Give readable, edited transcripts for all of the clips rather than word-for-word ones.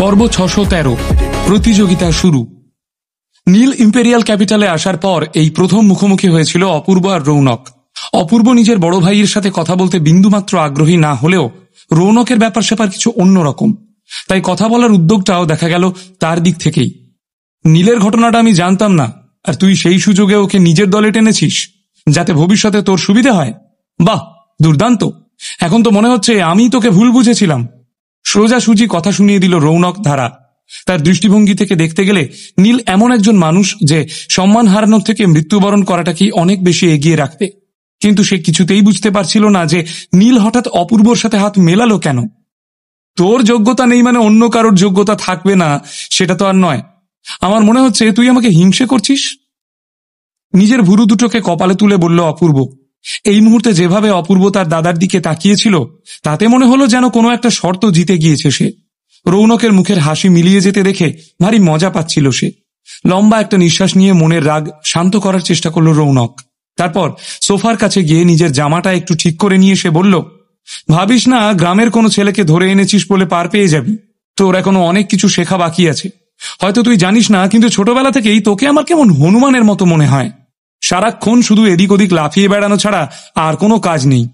পর্ব 613 প্রতিযোগিতা শুরু। নীল ইম্পেরিয়াল ক্যাপিটালে আসার পর এই প্রথম মুখোমুখি হয়েছিল অপূর্ব আর রৌনক। অপূর্ব নিজের বড় ভাইয়ের সাথে কথা বলতে বিন্দুমাত্র আগ্রহী না হলেও রৌনকের ব্যাপার স্যাপার কিছু অন্যরকম, তাই কথা বলার উদ্যোগটাও দেখা গেল তার দিক থেকেই। নীলের ঘটনাটা আমি জানতাম না, আর তুই সেই সুযোগে ওকে নিজের দলে টেনেছিস যাতে ভবিষ্যতে তোর সুবিধা হয়। বাহ, দুর্দান্ত। এখন তো মনে হচ্ছে আমি তোকে ভুল বুঝেছিলাম। সোজাসুজি কথা শুনিয়ে দিল রৌনক ধারা। তার দৃষ্টিভঙ্গি থেকে দেখতে গেলে নীল এমন একজন মানুষ যে সম্মান হারানোর থেকে মৃত্যুবরণ করাটাকেই অনেক বেশি এগিয়ে রাখতে, কিন্তু সে কিছুতেই বুঝতে পারছিল না যে নীল হঠাৎ অপূর্বর সাথে হাত মেলালো কেন। তোর যোগ্যতা নেই মানে অন্য কারোর যোগ্যতা থাকবে না সেটা তো আর নয়। আমার মনে হচ্ছে তুই আমাকে হিংসে করছিস। নিজের ভুরু দুটোকে কপালে তুলে বলল অপূর্ব। এই মুহূর্তে যেভাবে অপূর্ব তার দাদার দিকে তাকিয়েছিল তাতে মনে হলো যেন কোনো একটা শর্ত জিতে গিয়েছে সে। রৌনকের মুখের হাসি মিলিয়ে যেতে দেখে ভারী মজা পাচ্ছিল সে। লম্বা একটা নিঃশ্বাস নিয়ে মনের রাগ শান্ত করার চেষ্টা করল রৌনক। তারপর সোফার কাছে গিয়ে নিজের জামাটা একটু ঠিক করে নিয়ে সে বলল, ভাবিস না গ্রামের কোনো ছেলেকে ধরে এনেছিস বলে পার পেয়ে যাবি। তোর এখনো অনেক কিছু শেখা বাকি আছে। হয়তো তুই জানিস না, কিন্তু ছোটবেলা থেকেই তোকে আমার কেমন হনুমানের মতো মনে হয়। সারাক্ষণ শুধু এদিক ওদিক লাফিয়ে বেড়ানো ছাড়া আর কোনো কাজ নেই।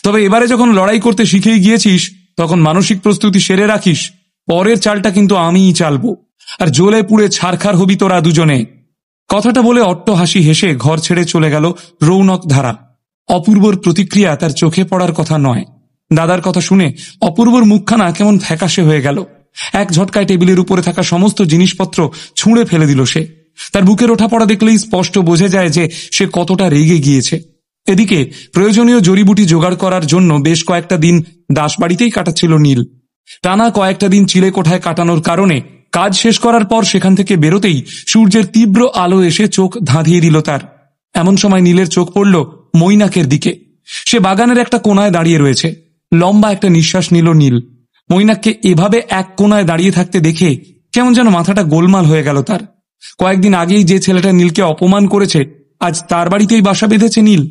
তবে এবারে যখন লড়াই করতে শিখেই গিয়েছিস তখন মানসিক প্রস্তুতি সেরে রাখিস। পরের চালটা কিন্তু আমিই চালবো, আর জ্বলে পুড়ে ছারখার হবি তোরা দুজনে। কথাটা বলে অট্ট হাসি হেসে ঘর ছেড়ে চলে গেল রৌনক ধারা। অপূর্বর প্রতিক্রিয়া তার চোখে পড়ার কথা নয়। দাদার কথা শুনে অপূর্বর মুখখানা কেমন ফ্যাকাশে হয়ে গেল। এক ঝটকায় টেবিলের উপরে থাকা সমস্ত জিনিসপত্র ছুঁড়ে ফেলে দিল সে। তার বুকের ওঠা পড়া দেখলেই স্পষ্ট বোঝা যায় যে সে কতটা রেগে গিয়েছে। এদিকে প্রয়োজনীয় জড়িবুটি জোগাড় করার জন্য বেশ কয়েকটা দিন দাসবাড়িতেই কাটাচ্ছিল নীল। টানা কয়েকটা দিন চিলে কোঠায় কাটানোর কারণে কাজ শেষ করার পর সেখান থেকে বেরোতেই সূর্যের তীব্র আলো এসে চোখ ধাঁধিয়ে দিল তার। এমন সময় নীলের চোখ পড়ল মৈনাকের দিকে। সে বাগানের একটা কোনায় দাঁড়িয়ে রয়েছে। লম্বা একটা নিঃশ্বাস নিল নীল। মৈনাককে এভাবে এক কোনায় দাঁড়িয়ে থাকতে দেখে কেমন যেন মাথাটা গোলমাল হয়ে গেল তার। কয়েকদিন আগেই যে ছেলেটা নীলকে অপমান করেছে আজ তার বাড়িতেই বাসা বেঁধেছে নীল,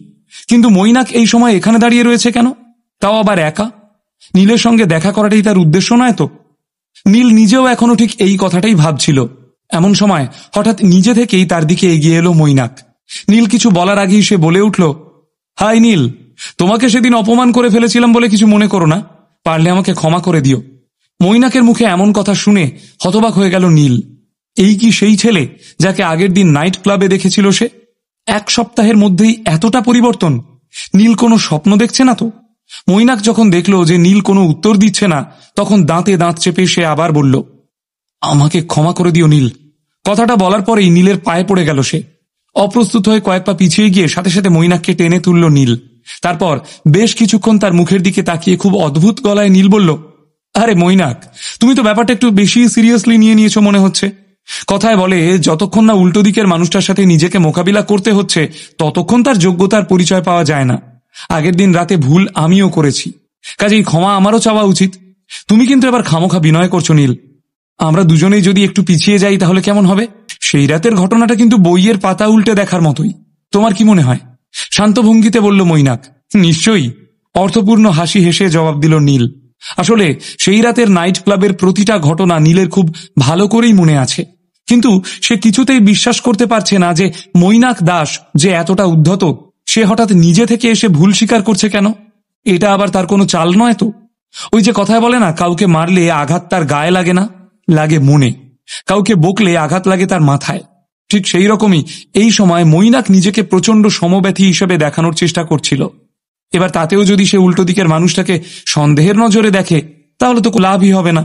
কিন্তু মৈনাক এই সময় এখানে দাঁড়িয়ে রয়েছে কেন, তাও আবার একা? নীলের সঙ্গে দেখা করাটাই তার উদ্দেশ্য নয় তো? নীল নিজেও এখনো ঠিক এই কথাটাই ভাবছিল। এমন সময় হঠাৎ নিজে থেকেই তার দিকে এগিয়ে এলো মৈনাক। নীল কিছু বলার আগেই সে বলে উঠল, হাই নীল, তোমাকে সেদিন অপমান করে ফেলেছিলাম বলে কিছু মনে করো না, পারলে আমাকে ক্ষমা করে দিও। মৈনাকের মুখে এমন কথা শুনে হতবাক হয়ে গেল নীল। এই কি সেই ছেলে যাকে আগের দিন নাইট ক্লাবে দেখেছিল সে? এক সপ্তাহের মধ্যেই এতটা পরিবর্তন? নীল কোনো স্বপ্ন দেখছে না তো? মৈনাক যখন দেখল যে নীল কোনো উত্তর দিচ্ছে না তখন দাঁতে দাঁত চেপে সে আবার বলল, আমাকে ক্ষমা করে দিও নীল। কথাটা বলার পরেই নীলের পায়ে পড়ে গেল সে। অপ্রস্তুত হয়ে কয়েক পা পিছিয়ে গিয়ে সাথে সাথে মৈনাককে টেনে তুলল নীল। তারপর বেশ কিছুক্ষণ তার মুখের দিকে তাকিয়ে খুব অদ্ভুত গলায় নীল বলল, আরে মৈনাক, তুমি তো ব্যাপারটা একটু বেশি সিরিয়াসলি নিয়েছো মনে হচ্ছে। কথায় বলে, যতক্ষণ না উল্টো দিকের মানুষটার সাথে নিজেকে মোকাবিলা করতে হচ্ছে ততক্ষণ তার যোগ্যতার পরিচয় পাওয়া যায় না। আগের দিন রাতে ভুল আমিও করেছি, কাজেই ক্ষমা আমারও চাওয়া উচিত। তুমি কিন্তু এবার খামোখা বিনয় করছো নীল। আমরা দুজনেই যদি একটু পিছিয়ে যাই তাহলে কেমন হবে? সেই রাতের ঘটনাটা কিন্তু বইয়ের পাতা উল্টে দেখার মতোই। তোমার কি মনে হয়? শান্ত ভঙ্গিতে বলল মৈনাক। নিশ্চয়ই, অর্থপূর্ণ হাসি হেসে জবাব দিল নীল। আসলে সেই রাতের নাইট ক্লাবের প্রতিটা ঘটনা নীলের খুব ভালো করেই মনে আছে, কিন্তু সে কিছুতেই বিশ্বাস করতে পারছে না যে মৈনাক দাস যে এতটা উদ্ধত সে হঠাৎ নিজে থেকে এসে ভুল স্বীকার করছে কেন। এটা আবার তার কোনো চাল নয় তো? ওই যে কথায় বলে না, কাউকে মারলে আঘাত তার গায়ে লাগে না, লাগে মনে। কাউকে বকলে আঘাত লাগে তার মাথায়। ঠিক সেই রকমই এই সময় মৈনাক নিজেকে প্রচন্ড সমব্যথী হিসেবে দেখানোর চেষ্টা করছিল। এবার তাতেও যদি সে উল্টো দিকের মানুষটাকে সন্দেহের নজরে দেখে তাহলে তো লাভই হবে না।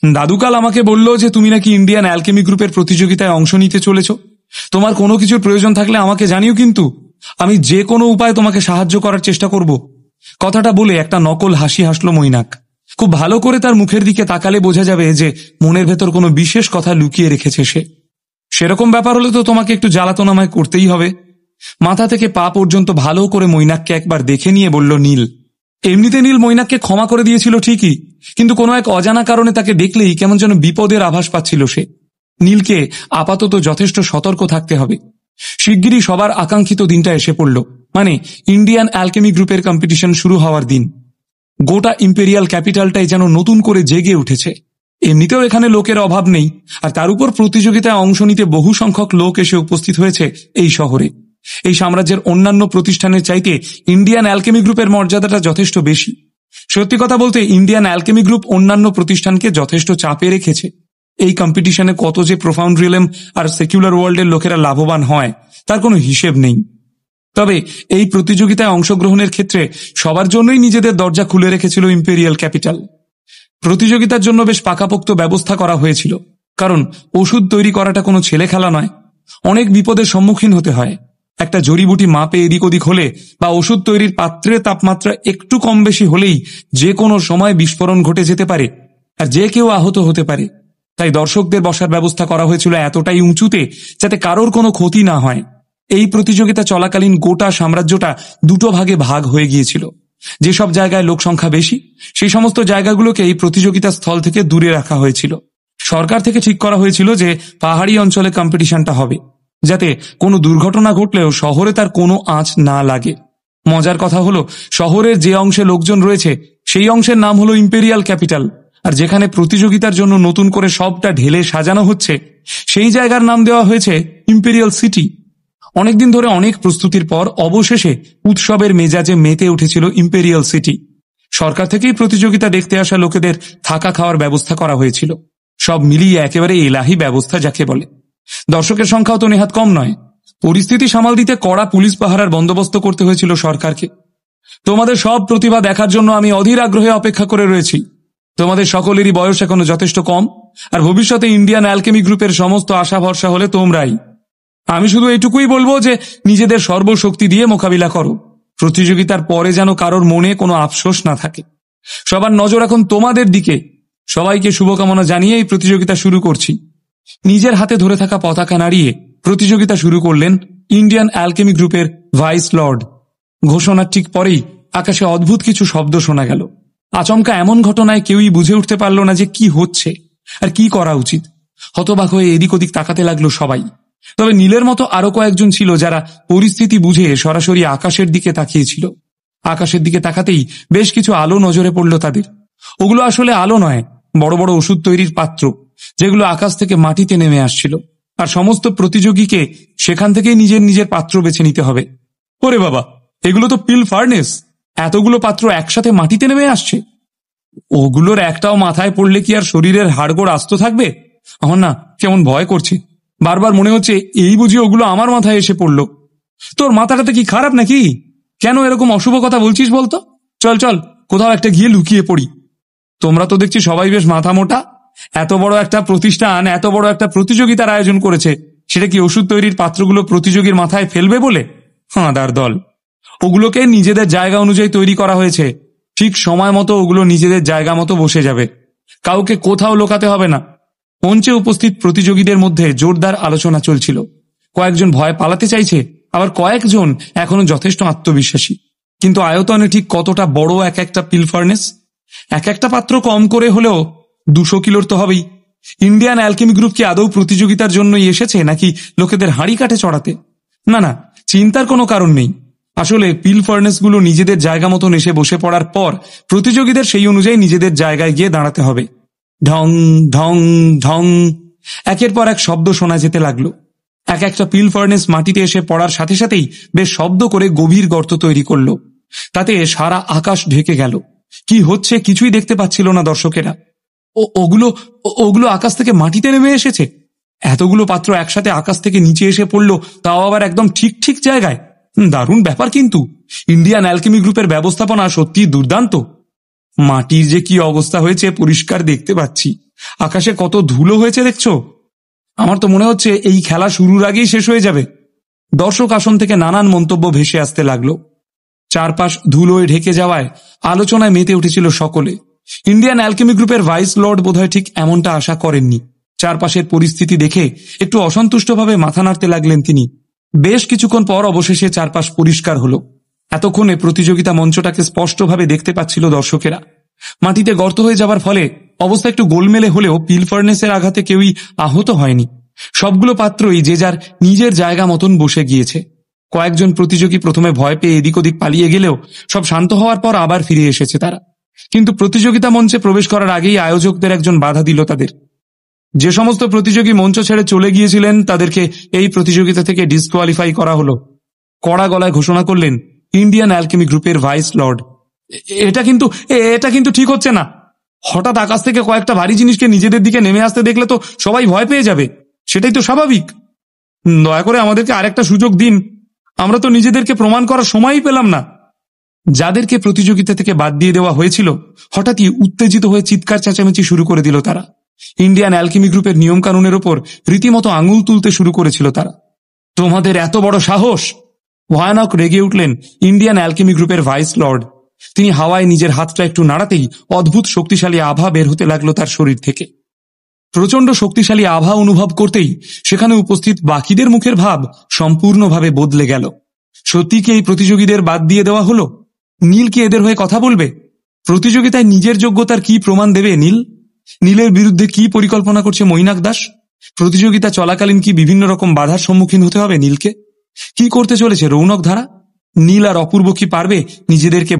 দাদুকাল আমাকে বলল যে তুমি নাকি ইন্ডিয়ান অ্যালকেমি গ্রুপের প্রতিযোগিতায় অংশ নিতে চলেছ। তোমার কোনো কিছুর প্রয়োজন থাকলে আমাকে জানিও, কিন্তু আমি যে কোনো উপায়ে তোমাকে সাহায্য করার চেষ্টা করব। কথাটা বলে একটা নকল হাসি হাসল মৈনাক। খুব ভালো করে তার মুখের দিকে তাকালে বোঝা যাবে যে মনের ভেতর কোনো বিশেষ কথা লুকিয়ে রেখেছে সে। সেরকম ব্যাপার হলে তো তোমাকে একটু জ্বালাতন আমায় করতেই হবে। মাথা থেকে পা পর্যন্ত ভালো করে মৈনাককে একবার দেখে নিয়ে বলল নীল। এমনিতে নীল মৈনাককে ক্ষমা করে দিয়েছিল ঠিকই, কিন্তু কোনো এক অজানা কারণে তাকে দেখলেই কেমন যেন বিপদের আভাস পাচ্ছিল সে। নীলকে আপাতত যথেষ্ট সতর্ক থাকতে হবে। শিগগিরই সবার আকাঙ্ক্ষিত দিনটা এসে পড়ল, মানে ইন্ডিয়ান অ্যালকেমি গ্রুপের কম্পিটিশন শুরু হওয়ার দিন। গোটা ইম্পেরিয়াল ক্যাপিটালটাই যেন নতুন করে জেগে উঠেছে। এমনিতেও এখানে লোকের অভাব নেই, আর তার উপর প্রতিযোগিতায় অংশ নিতে বহু সংখ্যক লোক এসে উপস্থিত হয়েছে এই শহরে। এই সাম্রাজ্যের অন্যান্য প্রতিষ্ঠানের চাইতে ইন্ডিয়ান অ্যালকেমি গ্রুপের মর্যাদাটা যথেষ্ট বেশি। সত্যি কথা বলতে ইন্ডিয়ান অ্যালকেমি গ্রুপ অন্যান্য প্রতিষ্ঠানকে যথেষ্ট চাপে রেখেছে। এই কম্পিটিশনে কত যে প্রোফাউন্ড রিয়েলম আর সেকুলার ওয়ার্ল্ডের লোকেরা লাভবান হয় তার কোনো হিসেব নেই। তবে এই প্রতিযোগিতায় অংশগ্রহণের ক্ষেত্রে সবার জন্যই নিজেদের দরজা খুলে রেখেছিল ইম্পেরিয়াল ক্যাপিটাল। প্রতিযোগিতার জন্য বেশ পাকাপোক্ত ব্যবস্থা করা হয়েছিল, কারণ ওষুধ তৈরি করাটা কোনো ছেলে খেলা নয়। অনেক বিপদের সম্মুখীন হতে হয়। একটা জড়িবুটি মাপে এদিক ওদিক হলে বা ওষুধ তৈরির পাত্রের তাপমাত্রা একটু কম বেশি হলেই যে কোনো সময় বিস্ফোরণ ঘটে যেতে পারে, আর যে কেউ আহত হতে পারে। তাই দর্শকদের বসার ব্যবস্থা করা হয়েছিল এতটাই উঁচুতে যাতে কারোর কোনো ক্ষতি না হয়। এই প্রতিযোগিতা চলাকালীন গোটা সাম্রাজ্যটা দুটো ভাগে ভাগ হয়ে গিয়েছিল। যেসব জায়গায় লোক সংখ্যা বেশি সেই সমস্ত জায়গাগুলোকে এই প্রতিযোগিতা স্থল থেকে দূরে রাখা হয়েছিল। সরকার থেকে ঠিক করা হয়েছিল যে পাহাড়ি অঞ্চলে কম্পিটিশনটা হবে, যাতে কোনো দুর্ঘটনা ঘটলেও শহরে তার কোনো আঁচ না লাগে। মজার কথা হলো, শহরের যে অংশে লোকজন রয়েছে সেই অংশের নাম হলো ইম্পেরিয়াল ক্যাপিটাল, আর যেখানে প্রতিযোগিতার জন্য নতুন করে সবটা ঢেলে সাজানো হচ্ছে সেই জায়গার নাম দেওয়া হয়েছে ইম্পেরিয়াল সিটি। অনেকদিন ধরে অনেক প্রস্তুতির পর অবশেষে উৎসবের মেজাজে মেতে উঠেছিল ইম্পেরিয়াল সিটি। সরকার থেকেই প্রতিযোগিতা দেখতে আসা লোকেদের থাকা খাওয়ার ব্যবস্থা করা হয়েছিল। সব মিলিয়ে একেবারে এলাহি ব্যবস্থা যাকে বলে। দর্শকের সংখ্যাও তো নেহাত কম নয়। পরিস্থিতি সামাল দিতে কড়া পুলিশ পাহারার বন্দোবস্ত করতে হয়েছিল সরকারকে। তোমাদের সব প্রতিভা দেখার জন্য আমি অধীর আগ্রহে অপেক্ষা করে রয়েছি। তোমাদের সকলেরই বয়স এখনো যথেষ্ট কম, আর ভবিষ্যতে ইন্ডিয়ান অ্যালকেমি গ্রুপের সমস্ত আশা ভরসা হলে তোমরাই। আমি শুধু এইটুকুই বলবো যে নিজেদের সর্বশক্তি দিয়ে মোকাবিলা করো। প্রতিযোগিতার পরে যেন কারোর মনে কোনো আফসোস না থাকে। সবার নজর এখন তোমাদের দিকে। সবাইকে শুভকামনা জানিয়ে এই প্রতিযোগিতা শুরু করছি। নিজের হাতে ধরে থাকা পতাকা নাড়িয়ে প্রতিযোগিতা শুরু করলেন ইন্ডিয়ান অ্যালকেমি গ্রুপের ভাইস লর্ড। ঘোষণার ঠিক পরেই আকাশে অদ্ভুত কিছু শব্দ শোনা গেল। আচমকা এমন ঘটনায় কেউই বুঝে উঠতে পারল না যে কি হচ্ছে আর কি করা উচিত। হতবাক হয়ে এদিক ওদিক তাকাতে লাগলো সবাই। তবে নীলের মতো আরো কয়েকজন ছিল যারা পরিস্থিতি বুঝে সরাসরি আকাশের দিকে তাকিয়েছিল। আকাশের দিকে তাকাতেই বেশ কিছু আলো নজরে পড়ল তাদের। ওগুলো আসলে আলো নয়, বড় বড় ওষুধ তৈরির পাত্র, যেগুলো আকাশ থেকে মাটিতে নেমে আসছিল। আর সমস্ত প্রতিযোগীকে সেখান থেকেই নিজের নিজের পাত্র বেছে নিতে হবে। ওরে বাবা, এগুলো তো পিল ফার্নেস। এতগুলো পাত্র একসাথে মাটিতে নেমে আসছে। ওগুলোর একটাও মাথায় পড়লে কি আর শরীরের হাড়গোড় আস্ত থাকবে? আমার না কেমন ভয় করছে। বারবার মনে হচ্ছে এই বুঝি ওগুলো আমার মাথায় এসে পড়লো। তোর মাথাটাতে কি খারাপ নাকি? কেন এরকম অশুভ কথা বলছিস বলতো? চল চল, কোথাও একটা গিয়ে লুকিয়ে পড়ি। তোমরা তো দেখছি সবাই বেশ মাথা মোটা। এত বড় একটা প্রতিষ্ঠান এত বড় একটা প্রতিযোগিতার আয়োজন করেছে, সেটা কি ওষুধ তৈরির পাত্রগুলো প্রতিযোগীর মাথায় ফেলবে বলে? হাঁদার দল। ওগুলোকে নিজেদের জায়গা অনুযায়ী তৈরি করা হয়েছে। ঠিক সময় মতো ওগুলো নিজেদের জায়গা মতো বসে যাবে। কাউকে কোথাও লোকাতে হবে না। মঞ্চে উপস্থিত প্রতিযোগীদের মধ্যে জোরদার আলোচনা চলছিল। কয়েকজন ভয় পালাতে চাইছে, আবার কয়েকজন এখনো যথেষ্ট আত্মবিশ্বাসী। কিন্তু আয়তনে ঠিক কতটা বড় এক একটা পিল ফার্নেস? এক একটা পাত্র কম করে হলেও 200 কিলোর তো হবেই। ইন্ডিয়ান অ্যালকেমি গ্রুপ কি আদৌ প্রতিযোগিতার জন্যই এসেছে নাকি লোকেদের হাঁড়ি কাঠে চড়াতে? না না, চিন্তার কোনো কারণ নেই। আসলে পিল ফার্নেসগুলো নিজেদের জায়গা মতন এসে বসে পড়ার পর প্রতিযোগীদের সেই অনুযায়ী নিজেদের জায়গায় গিয়ে দাঁড়াতে হবে। ঢং ঢং ঢং একের পর এক শব্দ শোনা যেতে লাগলো। এক একটা পিল ফার্নেস মাটিতে এসে পড়ার সাথে সাথেই বেশ শব্দ করে গভীর গর্ত তৈরি করলো। তাতে সারা আকাশ ঢেকে গেল। কি হচ্ছে কিছুই দেখতে পাচ্ছিল না দর্শকেরা। ওগুলো আকাশ থেকে মাটিতে নেমে এসেছে। এতগুলো পাত্র একসাথে আকাশ থেকে নিচে এসে পড়লো, তাও আবার একদম ঠিক ঠিক জায়গায়। দারুণ ব্যাপার কিন্তু। ইন্ডিয়ান অ্যালকেমি গ্রুপের ব্যবস্থাপনা সত্যি দুর্দান্ত। মাটির যে কি অবস্থা হয়েছে পরিষ্কার দেখতে পাচ্ছি। আকাশে কত ধুলো হয়েছে দেখছো? আমার তো মনে হচ্ছে এই খেলা শুরুর আগেই শেষ হয়ে যাবে। দর্শক আসন থেকে নানান মন্তব্য ভেসে আসতে লাগলো। চারপাশ ধুলোয় ঢেকে যাওয়ায় আলোচনায় মেতে উঠেছিল সকলে। ইন্ডিয়ান অ্যালকেমি গ্রুপের ভাইস লর্ড বোধহয় ঠিক এমনটা আশা করেননি। চারপাশের পরিস্থিতি দেখে একটু অসন্তুষ্টভাবে মাথা নাড়তে লাগলেন তিনি। বেশ কিছুক্ষণ পর অবশেষে চারপাশ পরিষ্কার হলো। এতক্ষণে প্রতিযোগিতা মঞ্চটাকে স্পষ্টভাবে দেখতে পাচ্ছিল দর্শকেরা। মাটিতে গর্ত হয়ে যাবার ফলে অবস্থা একটু গোলমেলে হলেও পিল ফার্নেসের আঘাতে কেউই আহত হয়নি। সবগুলো পাত্রই যে যার নিজের জায়গা মতন বসে গিয়েছে। কয়েকজন প্রতিযোগী প্রথমে ভয় পেয়ে এদিক ওদিক পালিয়ে গেলেও সব শান্ত হওয়ার পর আবার ফিরে এসেছে তারা। কিন্তু প্রতিযোগিতা মঞ্চে প্রবেশ করার আগেই আয়োজকদের একজন বাধা দিল তাদের। যে সমস্ত প্রতিযোগী মঞ্চ ছেড়ে চলে গিয়েছিলেন তাদেরকে এই প্রতিযোগিতা থেকে ডিসকোয়ালিফাই করা হলো। কড়া গলায় ঘোষণা করলেন ইন্ডিয়ান অ্যালকেমি গ্রুপের ভাইস লর্ড, এটা কিন্তু ঠিক হচ্ছে না। হঠাৎ আকাশ থেকে কয়েকটা ভারী জিনিসকে নিজেদের দিকে নেমে আসতে দেখলে তো সবাই ভয় পেয়ে যাবে, সেটাই তো স্বাভাবিক। দয়া করে আমাদেরকে আরেকটা সুযোগ দিন, আমরা তো নিজেদেরকে প্রমাণ করার সময়ই পেলাম না। যাদেরকে প্রতিযোগিতা থেকে বাদ দিয়ে দেওয়া হয়েছিল হঠাৎই উত্তেজিত হয়ে চিৎকার চেঁচামেচি শুরু করে দিল তারা। ইন্ডিয়ান অ্যালকেমি গ্রুপের নিয়ম কানুনের ওপর রীতিমতো আঙুল তুলতে শুরু করেছিল তারা। তোমাদের এত বড় সাহস! ভয়ানক রেগে উঠলেন ইন্ডিয়ান অ্যালকেমি গ্রুপের ভাইস লর্ড। তিনি হাওয়ায় নিজের হাতটা একটু নাড়াতেই অদ্ভুত শক্তিশালী আভা বের হতে লাগলো তার শরীর থেকে। প্রচন্ড শক্তিশালী আভা অনুভব করতেই সেখানে উপস্থিত বাকিদের মুখের ভাব সম্পূর্ণভাবে বদলে গেল। সত্যি কি এই প্রতিযোগীদের বাদ দিয়ে দেওয়া হলো? নীল কি এদের হয়ে কথা বলবে? প্রতিযোগিতায় নিজের যোগ্যতার কি প্রমাণ দেবে নীল? নীলের বিরুদ্ধে কি পরিকল্পনা করছে মৈনাক দাস? প্রতিযোগিতা চলাকালীন কি বিভিন্ন রকম বাধার সম্মুখীন হতে হবে নীলকে? কি করতে চলেছে রৌনক ধারা? নীল আর অপূর্ব কি পারবে নিজেদেরকে